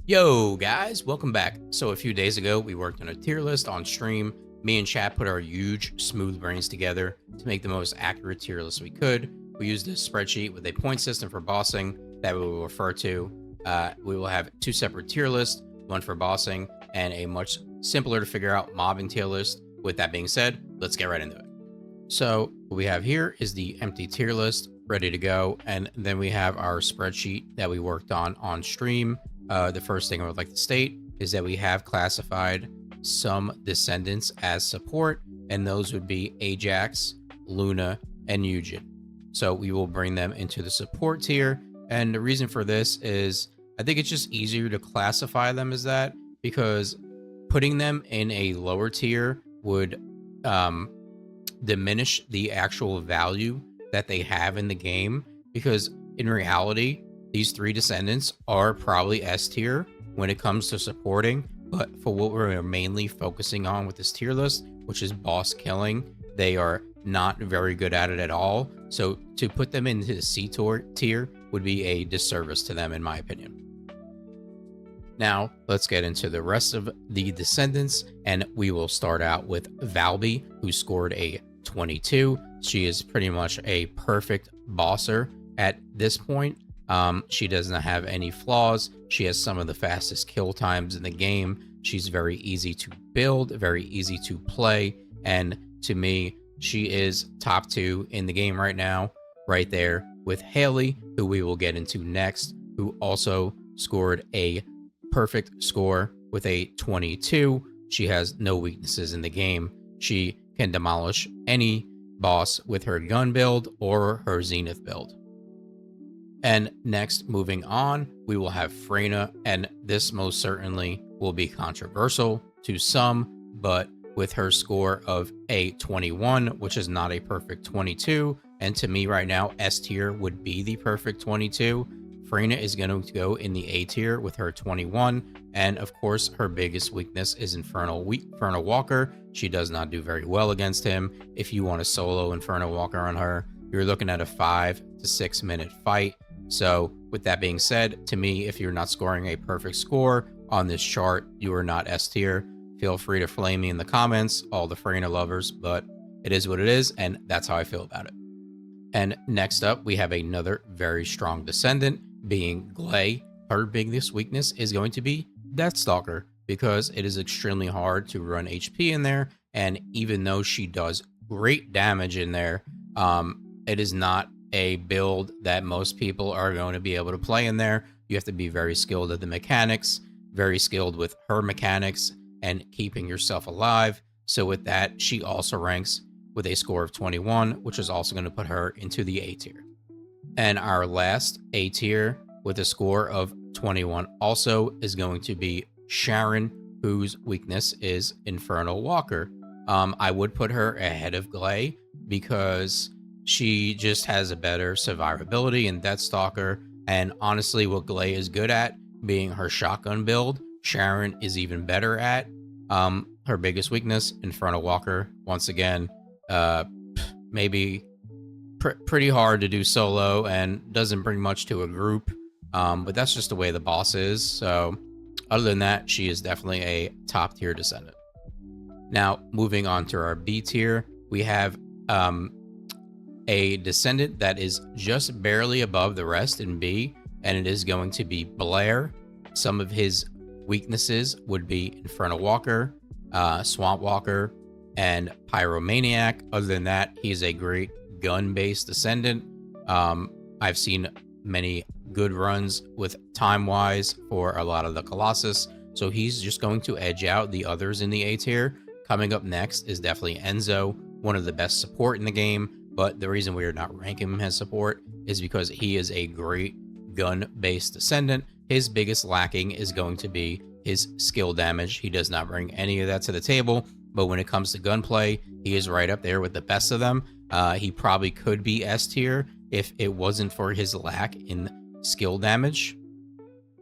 Yo, guys, welcome back. So, a few days ago, we worked on a tier list on stream. Me and chat put our huge, smooth brains together to make the most accurate tier list we could. We used a spreadsheet with a point system for bossing that we will refer to. We will have two separate tier lists, one for bossing and a much simpler to figure out mobbing tier list. With that being said, let's get right into it. So, what we have here is the empty tier list ready to go. And then we have our spreadsheet that we worked on stream. The first thing I would like to state is that we have classified some descendants as support, and those would be Ajax, Luna, and Eugen. So we will bring them into the support tier. And the reason for this is I think it's just easier to classify them as that because putting them in a lower tier would diminish the actual value that they have in the game. Because in reality, these three descendants are probably S tier when it comes to supporting, but for what we're mainly focusing on with this tier list, which is boss killing, they are not very good at it at all. So to put them into the C tier would be a disservice to them, in my opinion. Now, let's get into the rest of the descendants, and we will start out with Valby, who scored a 22. She is pretty much a perfect bosser at this point. She doesn't have any flaws. She has some of the fastest kill times in the game. She's very easy to build, very easy to play. And to me, she is top 2 in the game right now, right there with Haley, who we will get into next, who also scored a perfect score with a 22. She has no weaknesses in the game. She can demolish any boss with her gun build or her Zenith build. And next, moving on, we will have Freyna, and this most certainly will be controversial to some, but with her score of a 21, which is not a perfect 22, and to me right now, S tier would be the perfect 22. Freyna is going to go in the A tier with her 21, and of course, her biggest weakness is Infernal Walker. She does not do very well against him. If you want to solo Infernal Walker on her, you're looking at a 5 to 6 minute fight. So with that being said, to me, if you're not scoring a perfect score on this chart, you are not S tier. Feel free to flame me in the comments, all the Freyna lovers, but it is what it is, and that's how I feel about it. And next up, we have another very strong descendant, being Glay. Her biggest weakness is going to be Deathstalker, because it is extremely hard to run HP in there, and even though she does great damage in there, it is not a build that most people are going to be able to play in there. You have to be very skilled at the mechanics, very skilled with her mechanics, and keeping yourself alive. So with that, she also ranks with a score of 21, which is also going to put her into the A tier. And our last A tier with a score of 21 also is going to be Sharon, whose weakness is Infernal Walker. I would put her ahead of Glay because she just has a better survivability in Deathstalker. And honestly, what Glay is good at, being her shotgun build, Sharon is even better at. Her biggest weakness, Infernal Walker, once again, maybe pretty hard to do solo and doesn't bring much to a group. But that's just the way the boss is. So other than that, she is definitely a top tier descendant. Now, moving on to our B tier, we have a descendant that is just barely above the rest in B, and it is going to be Blair. Some of his weaknesses would be Infernal Walker, Swamp Walker, and Pyromaniac. Other than that, he's a great gun-based descendant. I've seen many good runs with time-wise for a lot of the Colossus, so he's just going to edge out the others in the A tier. Coming up next is definitely Enzo, one of the best support in the game, but the reason we are not ranking him as support is because he is a great gun-based descendant. His biggest lacking is going to be his skill damage. He does not bring any of that to the table, but when it comes to gunplay, he is right up there with the best of them. He probably could be S tier if it wasn't for his lack in skill damage.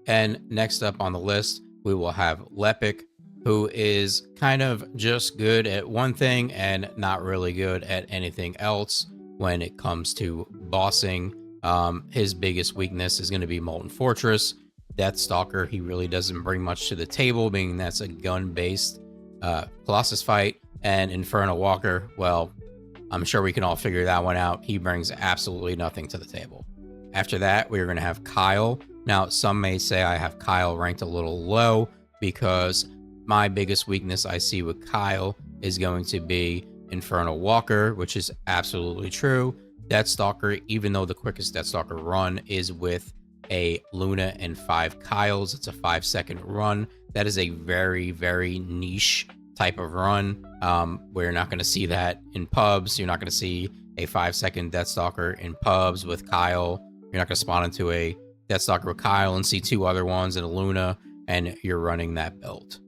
And next up on the list, we will have Lepic, who is kind of just good at one thing and not really good at anything else when it comes to bossing. His biggest weakness is going to be Molten Fortress. Deathstalker, he really doesn't bring much to the table, being that's a gun-based Colossus fight. And Infernal Walker, well, I'm sure we can all figure that one out. He brings absolutely nothing to the table. After that, we're going to have Kyle. Now, some may say I have Kyle ranked a little low because my biggest weakness I see with Kyle is going to be Infernal Walker, which is absolutely true. Deathstalker, even though the quickest Deathstalker run is with a Luna and 5 Kyles, it's a 5-second run. That is a very, very niche type of run. We're not going to see that in pubs. You're not going to see a 5-second Deathstalker in pubs with Kyle. You're not going to spawn into a Deathstalker with Kyle and see 2 other ones and a Luna, and you're running that build.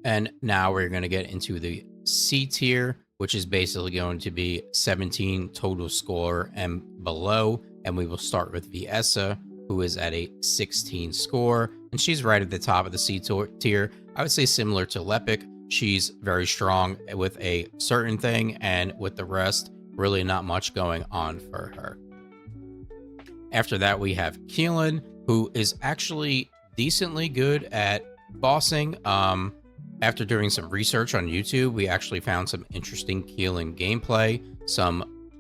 And now we're going to get into the C tier, which is basically going to be 17 total score and below. And we will start with Viessa, who is at a 16 score, and she's right at the top of the C tier. I would say similar to Lepic. She's very strong with a certain thing, and with the rest, really not much going on for her. After that, we have Keelan, who is actually decently good at bossing. After doing some research on YouTube, we actually found some interesting Keelan gameplay.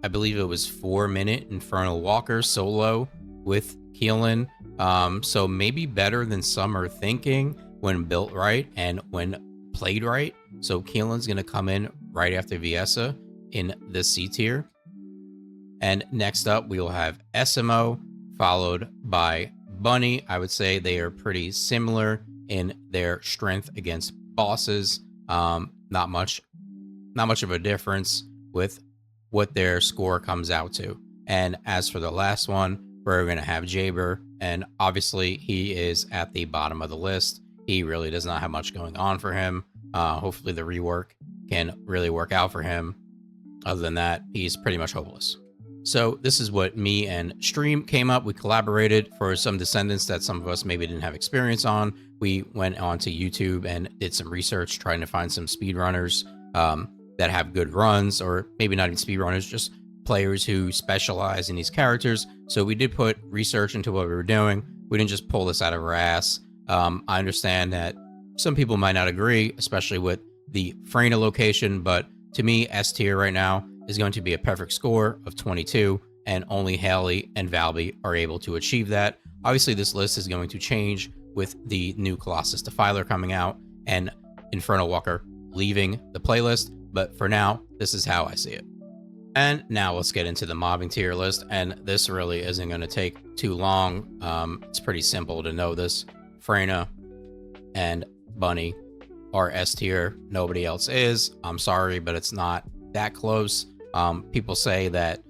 I believe it was 4-minute Infernal Walker solo with Keelan. So maybe better than some are thinking when built right and when played right. So Keelan's going to come in right after Viessa in the C tier. And next up, we will have SMO, followed by Bunny. I would say they are pretty similar in their strength against bosses. Not much of a difference with what their score comes out to. And as for the last one, we're going to have Jaber, and obviously he is at the bottom of the list. He really does not have much going on for him. Hopefully the rework can really work out for him. Other than that, he's pretty much hopeless. So this is what me and Stream came up. We collaborated for some Descendants that some of us maybe didn't have experience on. We went onto YouTube and did some research trying to find some speedrunners that have good runs, or maybe not even speedrunners, just players who specialize in these characters. So we did put research into what we were doing. We didn't just pull this out of our ass. I understand that some people might not agree, especially with the Freyna location, but to me, S tier right now is going to be a perfect score of 22, and only Haley and Valby are able to achieve that. Obviously, this list is going to change with the new Colossus Defiler coming out and Infernal Walker leaving the playlist, but for now, this is how I see it. And now let's get into the mobbing tier list, and this really isn't going to take too long. It's pretty simple to know this. Freyna and Bunny are S tier. Nobody else is. I'm sorry, but it's not that close. People say that,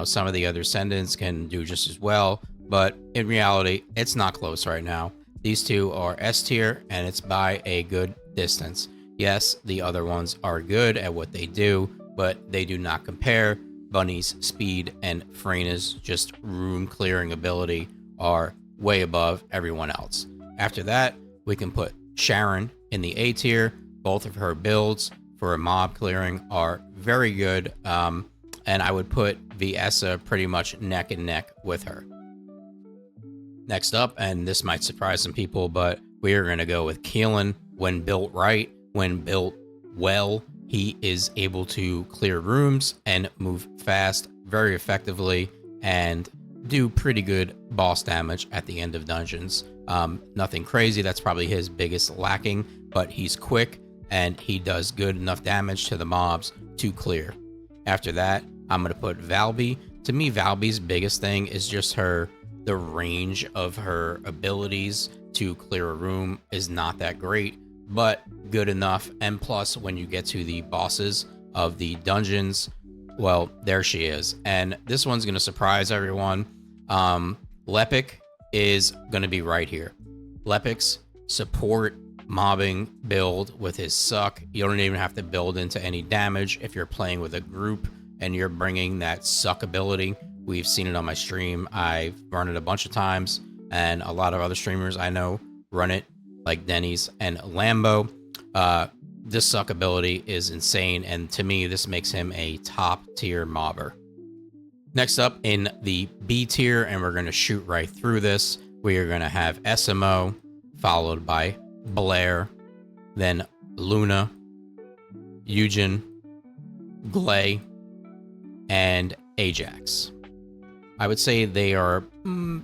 some of the other Descendants can do just as well, but in reality, it's not close right now. These two are S tier, and it's by a good distance. Yes, the other ones are good at what they do, but they do not compare. Bunny's speed and Freyna's just room clearing ability are way above everyone else. After that, we can put Sharon in the A tier. Both of her builds for a mob clearing are very good, and I would put Viessa pretty much neck and neck with her. Next up, and this might surprise some people, but we are going to go with Keelan. When built right, when built well, he is able to clear rooms and move fast very effectively and do pretty good boss damage at the end of dungeons. Nothing crazy, that's probably his biggest lacking, but he's quick and he does good enough damage to the mobs to clear. After that, I'm going to put Valby. To me, Valby's biggest thing is just the range of her abilities to clear a room is not that great, but good enough. And plus, when you get to the bosses of the dungeons, well, there she is. And this one's going to surprise everyone. Lepic is going to be right here. Lepic's support mobbing build with his suck. You don't even have to build into any damage if you're playing with a group and you're bringing that suck ability. We've seen it on my stream. I've run it a bunch of times, and a lot of other streamers I know run it, like Denny's and Lambo. This suck ability is insane, and to me, this makes him a top tier mobber. Next up in the B tier, and we're going to shoot right through this, We are going to have SMO, followed by Blair, then Luna, Eugen, Glay, and Ajax. I would say they are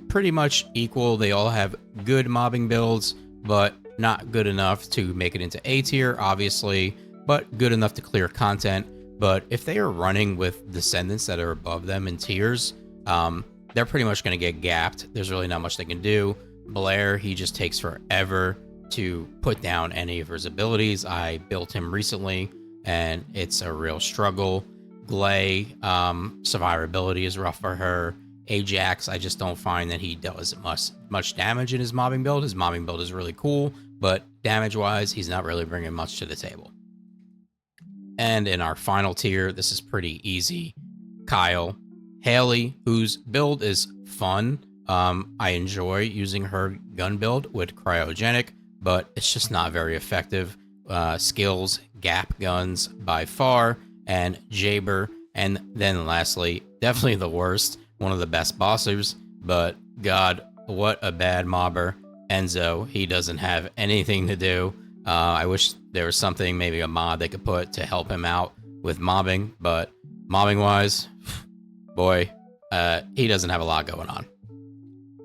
pretty much equal. They all have good mobbing builds, but not good enough to make it into A tier, obviously, but good enough to clear content. But if they are running with Descendants that are above them in tiers, they're pretty much going to get gapped. There's really not much they can do. Blair, he just takes forever to put down any of his abilities. I built him recently, and it's a real struggle. Glay, survivability is rough for her. Ajax, I just don't find that he does much damage in his mobbing build. His mobbing build is really cool, but damage-wise, he's not really bringing much to the table. And in our final tier, this is pretty easy. Kyle. Haley, whose build is fun. I enjoy using her gun build with cryogenic, but it's just not very effective. Skills, gap guns by far, and Jaber. And then lastly, definitely the worst, one of the best bossers, but God, what a bad mobber. Enzo, he doesn't have anything to do. I wish there was something, maybe a mod they could put to help him out with mobbing, but mobbing wise, boy, he doesn't have a lot going on.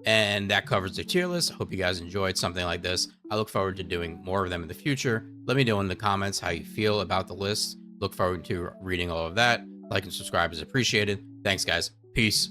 And that covers the tier list. I hope you guys enjoyed something like this. I look forward to doing more of them in the future. Let me know in the comments how you feel about the list. Look forward to reading all of that. Like and subscribe is appreciated. Thanks, guys. Peace.